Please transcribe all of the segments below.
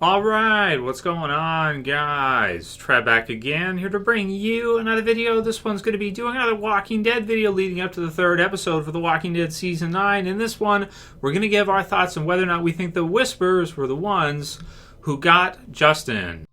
Alright, what's going on, guys? Trev back again, here to bring you another video. This one's going to be doing another Walking Dead video leading up to the third episode for The Walking Dead Season 9. In this one, we're going to give our thoughts on whether or not we think the Whispers were the ones who got Justin.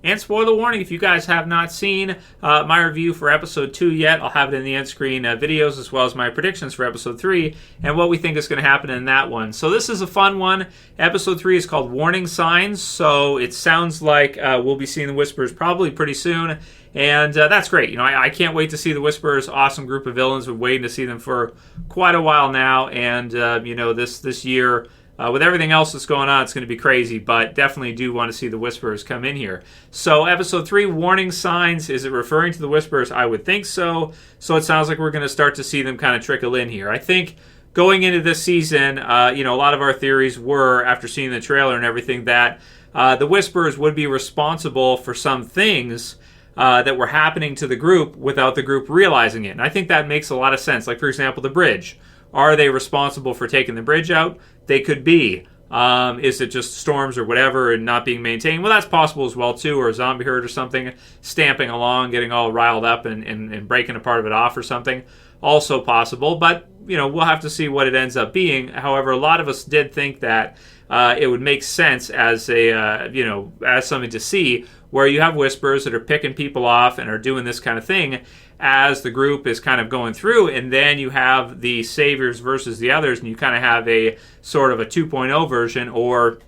And spoiler warning, if you guys have not seen my review for Episode 2 yet, I'll have it in the end-screen videos, as well as my predictions for Episode 3, and what we think is going to happen in that one. So this is a fun one. Episode 3 is called Warning Signs, so it sounds like we'll be seeing the Whispers probably pretty soon, and that's great. You know, I can't wait to see the Whispers. Awesome group of villains. We're waiting to see them for quite a while now, and, you know, this year... with everything else that's going on, it's going to be crazy, but definitely do want to see the Whispers come in here. So, Episode 3, Warning Signs. Is it referring to the Whispers? I would think so. So, it sounds like we're going to start to see them kind of trickle in here. I think going into this season, you know, a lot of our theories were, after seeing the trailer and everything, that the Whispers would be responsible for some things that were happening to the group without the group realizing it. And I think that makes a lot of sense. Like, for example, the bridge. Are they responsible for taking the bridge out? They could be. Is it just storms or whatever and not being maintained? Well, that's possible as well, too. Or a zombie herd or something stamping along, getting all riled up and breaking a part of it off or something. Also possible. But, you know, we'll have to see what it ends up being. However, a lot of us did think that it would make sense as a, you know, as something to see where you have Whispers that are picking people off and are doing this kind of thing as the group is kind of going through, and then you have the Saviors versus the others, and you kind of have a sort of a 2.0 version, or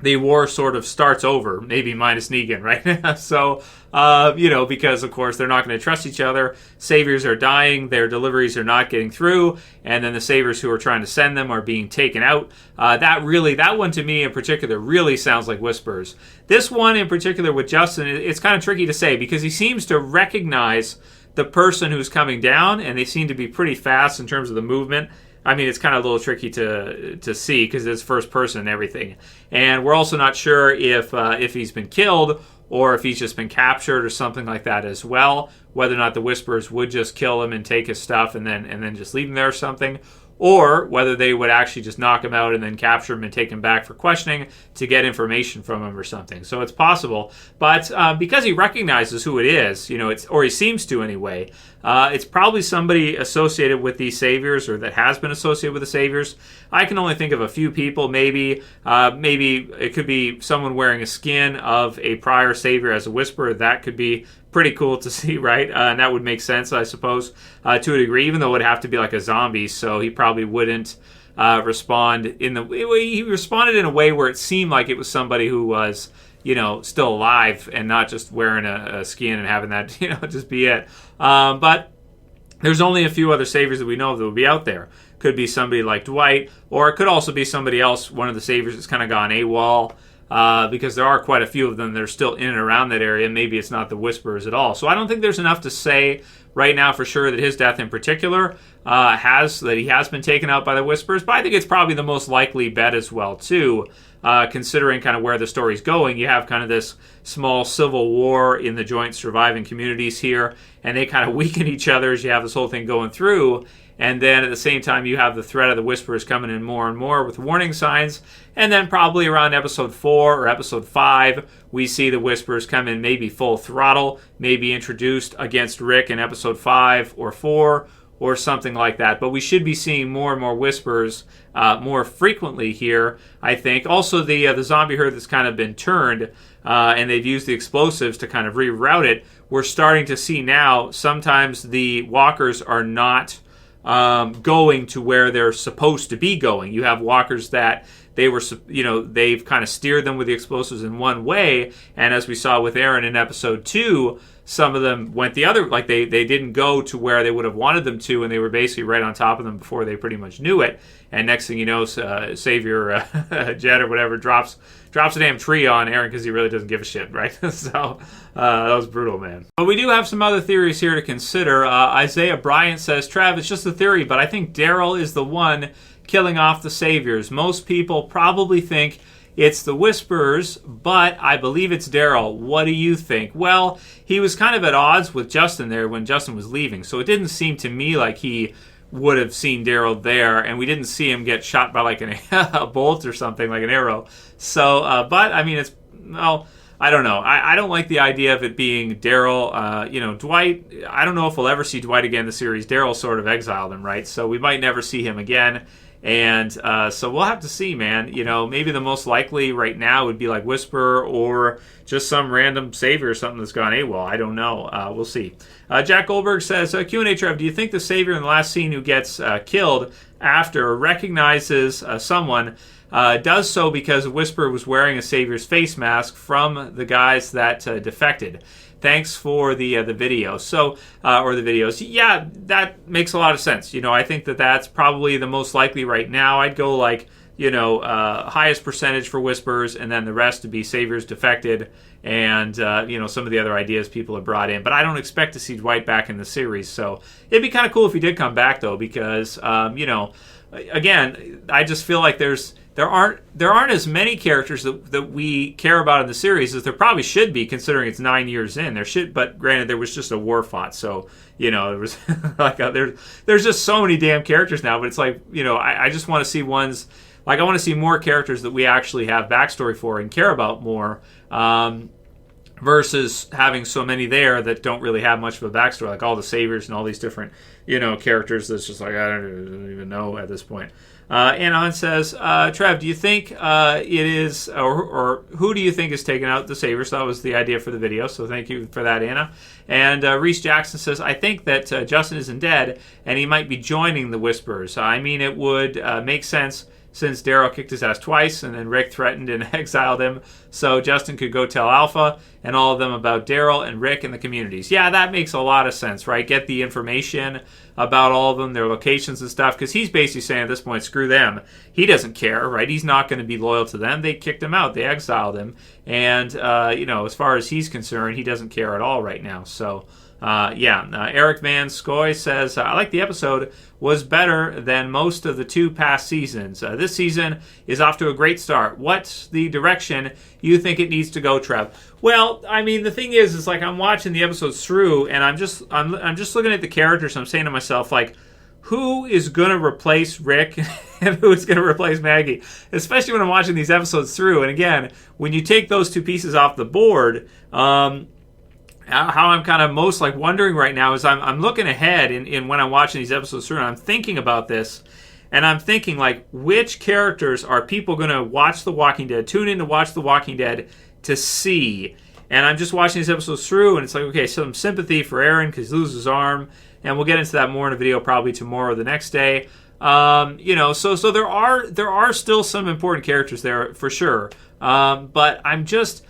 the war sort of starts over, maybe minus Negan, right? So, you know, because, of course, they're not going to trust each other. Saviors are dying. Their deliveries are not getting through. And then the Saviors who are trying to send them are being taken out. That one to me in particular really sounds like Whispers. This one in particular with Justin, it's kind of tricky to say because he seems to recognize the person who's coming down, and they seem to be pretty fast in terms of the movement. I mean, it's kind of a little tricky to see because it's first person and everything. And we're also not sure if he's been killed or if he's just been captured or something like that as well. Whether or not the Whispers would just kill him and take his stuff and then just leave him there or something. Or whether they would actually just knock him out and then capture him and take him back for questioning to get information from him or something. So it's possible. But because he recognizes who it is, you know, or he seems to anyway, it's probably somebody associated with these Saviors or that has been associated with the Saviors. I can only think of a few people, maybe. Maybe it could be someone wearing a skin of a prior Savior as a Whisperer. That could be pretty cool to see, right? And that would make sense, I suppose, to a degree, even though it would have to be like a zombie, so he probably wouldn't respond in the... He responded in a way where it seemed like it was somebody who was, you know, still alive and not just wearing a skin and having that, you know, just be it. But there's only a few other Saviors that we know of that would be out there. Could be somebody like Dwight, or it could also be somebody else, one of the Saviors that's kind of gone AWOL, because there are quite a few of them that are still in and around that area. Maybe it's not the Whisperers at all. So I don't think there's enough to say right now for sure that his death in particular he has been taken out by the Whisperers. But I think it's probably the most likely bet as well, too, considering kind of where the story's going. You have kind of this small civil war in the joint surviving communities here, and they kind of weaken each other as you have this whole thing going through. And then at the same time, you have the threat of the Whisperers coming in more and more with warning signs. And then probably around Episode 4 or Episode 5, we see the Whisperers come in maybe full throttle, maybe introduced against Rick in Episode 5 or 4 or something like that. But we should be seeing more and more Whispers more frequently here, I think. Also, the zombie herd that's kind of been turned, and they've used the explosives to kind of reroute it. We're starting to see now sometimes the walkers are not going to where they're supposed to be going. You have walkers that they were, you know, they've kind of steered them with the explosives in one way, and as we saw with Aaron in Episode 2, some of them went the other, like they didn't go to where they would have wanted them to, and they were basically right on top of them before they pretty much knew it. And next thing you know, Savior Jet or whatever drops a damn tree on Aaron because he really doesn't give a shit, right? So that was brutal, man. But we do have some other theories here to consider. Isaiah Bryant says, Trev, it's just a theory, but I think Daryl is the one killing off the Saviors. Most people probably think it's the Whisperers, but I believe it's Daryl. What do you think? Well, he was kind of at odds with Justin there when Justin was leaving, so it didn't seem to me like he would have seen Daryl there, and we didn't see him get shot by like a bolt or something, like an arrow. So, but I mean, it's, well, I don't know. I don't like the idea of it being Daryl. Dwight, I don't know if we'll ever see Dwight again in the series. Daryl sort of exiled him, right? So we might never see him again. And so we'll have to see, man. Maybe the most likely right now would be like Whisperer or just some random savior or something that's gone AWOL. I don't know. We'll see. Jack Goldberg says, QnA Trev, do you think the savior in the last scene who gets killed after recognizes someone does so because Whisperer was wearing a savior's face mask from the guys that defected? Thanks for the video. So, or the videos. Yeah, that makes a lot of sense. I think that's probably the most likely right now. I'd go like, highest percentage for Whisperers, and then the rest to be saviors defected, and some of the other ideas people have brought in. But I don't expect to see Dwight back in the series. So it'd be kind of cool if he did come back though, because again, I just feel like there aren't as many characters that we care about in the series as there probably should be, considering it's 9 years in. But granted, there was just a war fought, so there was like there's just so many damn characters now. But it's like I just want to see ones, like I want to see more characters that we actually have backstory for and care about more, versus having so many there that don't really have much of a backstory, like all the saviors and all these different characters. That's just like I don't even know at this point. Anon says, Trev, do you think it is, or who do you think is taking out the Savior? So that was the idea for the video, so thank you for that, Anna. And Rhys Jackson says, I think that Justin isn't dead, and he might be joining the Whisperers. I mean, it would make sense since Daryl kicked his ass twice, and then Rick threatened and exiled him, so Justin could go tell Alpha and all of them about Daryl and Rick and the communities. Yeah, that makes a lot of sense, right? Get the information about all of them, their locations and stuff, because he's basically saying at this point, screw them. He doesn't care, right? He's not going to be loyal to them. They kicked him out. They exiled him. And, as far as he's concerned, he doesn't care at all right now. So, Eric Van Scoy says, I like the episode, was better than most of the two past seasons. This season is off to a great start. What's the direction you think it needs to go, Trev? Well, I mean, the thing is like I'm watching the episodes through, and I'm just looking at the characters. I'm saying to myself, like, who is going to replace Rick and who is going to replace Maggie? Especially when I'm watching these episodes through. And again, when you take those two pieces off the board, how I'm kind of most like wondering right now is I'm looking ahead in when I'm watching these episodes through, and I'm thinking about this, and I'm thinking like, which characters are people going to watch The Walking Dead, tune in to watch The Walking Dead to see? And I'm just watching these episodes through, and it's like, okay, some sympathy for Aaron because he loses his arm, and we'll get into that more in a video probably tomorrow or the next day. So there are still some important characters there for sure, but I'm just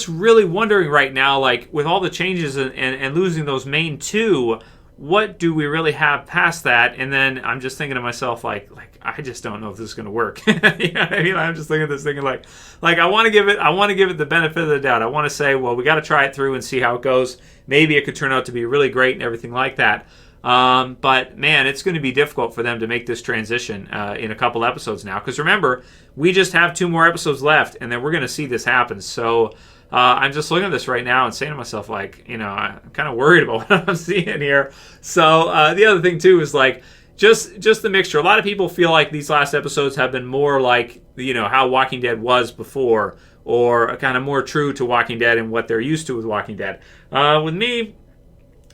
really wondering right now, like with all the changes and losing those main two, what do we really have past that? And then I'm just thinking to myself, like I just don't know if this is going to work. You know what I mean? I'm just thinking this, thinking like I want to give it the benefit of the doubt. I want to say, well, we got to try it through and see how it goes. Maybe it could turn out to be really great and everything like that. But man, it's going to be difficult for them to make this transition in a couple episodes now. Because remember, we just have 2 more episodes left, and then we're going to see this happen. So I'm just looking at this right now and saying to myself, like, I'm kind of worried about what I'm seeing here. So the other thing too is like just the mixture. A lot of people feel like these last episodes have been more like how Walking Dead was before, or kind of more true to Walking Dead and what they're used to with Walking Dead. With me,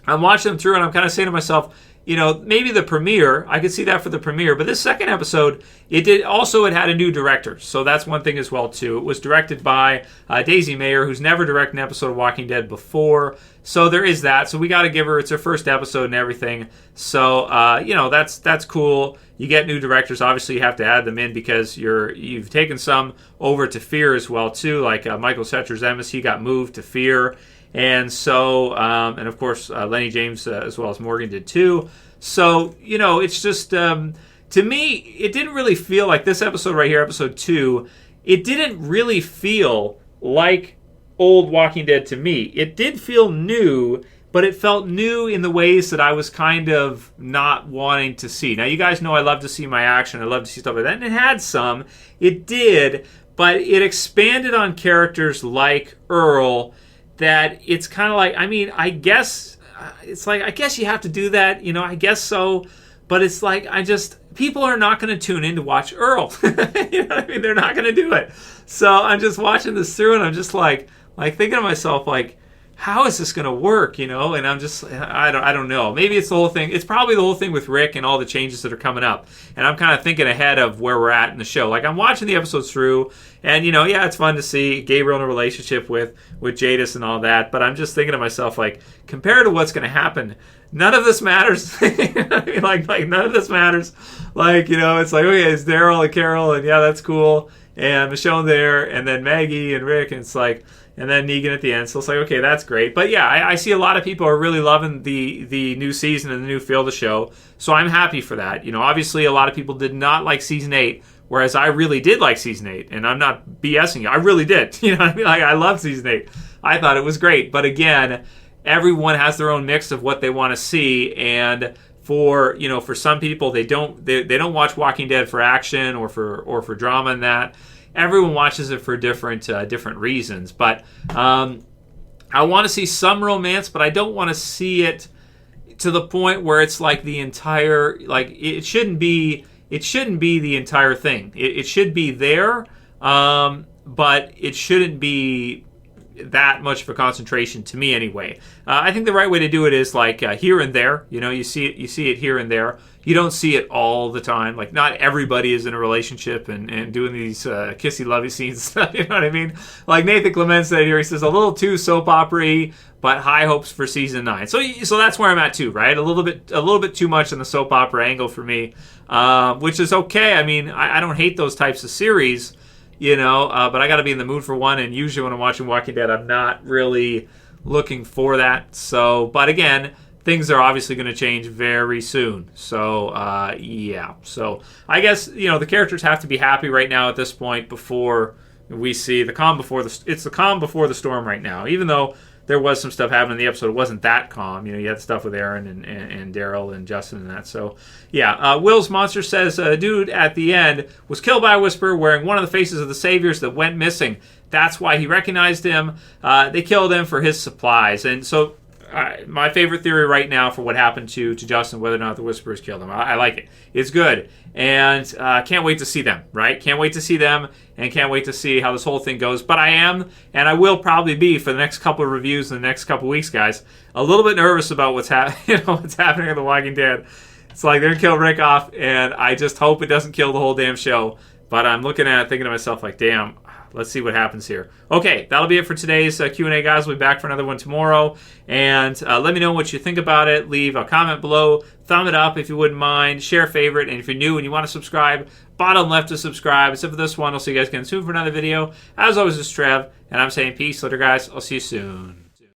I'm watching them through and I'm kind of saying to myself, maybe the premiere, I could see that for the premiere, but this second episode, it had a new director. So that's one thing as well, too. It was directed by Daisy Mayer, who's never directed an episode of Walking Dead before. So there is that. So we got to give her, it's her first episode and everything. So, that's cool. You get new directors. Obviously, you have to add them in because you've taken some over to Fear as well, too. Like Michael Cetras-Emis, he got moved to Fear. And so, and of course, Lenny James as well as Morgan did too. So, it's just, to me, it didn't really feel like this episode right here, episode 2, it didn't really feel like old Walking Dead to me. It did feel new, but it felt new in the ways that I was kind of not wanting to see. Now, you guys know I love to see my action. I love to see stuff like that. And it had some. It did. but it expanded on characters like Earl that it's kind of like, I mean, I guess it's like, I guess you have to do that, you know, I guess so, but it's like, people are not going to tune in to watch Earl. You know what I mean? They're not going to do it. So I'm just watching this through, and I'm just like thinking to myself, like, how is this going to work, you know? And I'm just, I don't know. Maybe it's the whole thing. It's probably the whole thing with Rick and all the changes that are coming up. And I'm kind of thinking ahead of where we're at in the show. Like, I'm watching the episodes through, and, you know, yeah, it's fun to see Gabriel in a relationship with Jadis and all that. But I'm just thinking to myself, like, compared to what's going to happen, none of this matters. I mean, like none of this matters. Like, you know, it's like, okay, it's Daryl and Carol, and yeah, that's cool. And Michonne there, and then Maggie and Rick, and it's like, and then Negan at the end. So it's like, okay, that's great. But yeah, I see a lot of people are really loving the new season and the new feel of the show. So I'm happy for that. You know, obviously a lot of people did not like season 8, whereas I really did like season 8. And I'm not BSing you. I really did. You know what I mean? Like, I love season 8. I thought it was great. But again, everyone has their own mix of what they want to see. And for some people, they don't watch Walking Dead for action or for drama and that. Everyone watches it for different reasons, but I want to see some romance, but I don't want to see it to the point where it's like the entire, like, it shouldn't be the entire thing. It should be there, but it shouldn't be that much of a concentration, to me anyway. I think the right way to do it is like here and there. You know, you see it here and there. You don't see it all the time. Like, not everybody is in a relationship and doing these kissy lovey scenes. You know what I mean? Like Nathan Clement said here, he says a little too soap opera-y, but high hopes for season 9. So that's where I'm at too, right? A little bit too much in the soap opera angle for me, which is okay. I mean, I don't hate those types of series. You know, but I got to be in the mood for one, and usually when I'm watching Walking Dead, I'm not really looking for that. So, but again, things are obviously going to change very soon. So, yeah. So, I guess, you know, the characters have to be happy right now at this point before we see the calm before it's the calm before the storm right now. Even though there was some stuff happening in the episode, it wasn't that calm. You know, you had stuff with Aaron and Daryl and Justin and that. So, yeah. Will's Monster says, dude at the end was killed by a Whisperer wearing one of the faces of the Saviors that went missing. That's why he recognized him. They killed him for his supplies. And so, my favorite theory right now for what happened to Justin, whether or not the Whisperers killed him. I like it. It's good. And can't wait to see them, right? Can't wait to see them, and can't wait to see how this whole thing goes. But I am, and I will probably be for the next couple of reviews in the next couple of weeks, guys, a little bit nervous about what's happening in The Walking Dead. It's like they're going to kill Rick off, and I just hope it doesn't kill the whole damn show. But I'm looking at it thinking to myself, like, damn, let's see what happens here. Okay, that'll be it for today's Q&A, guys. We'll be back for another one tomorrow. And let me know what you think about it. Leave a comment below. Thumb it up if you wouldn't mind. Share, favorite. And if you're new and you want to subscribe, bottom left to subscribe. Except for this one. I'll see you guys again soon for another video. As always, it's Trev. And I'm saying peace. Later, guys. I'll see you soon.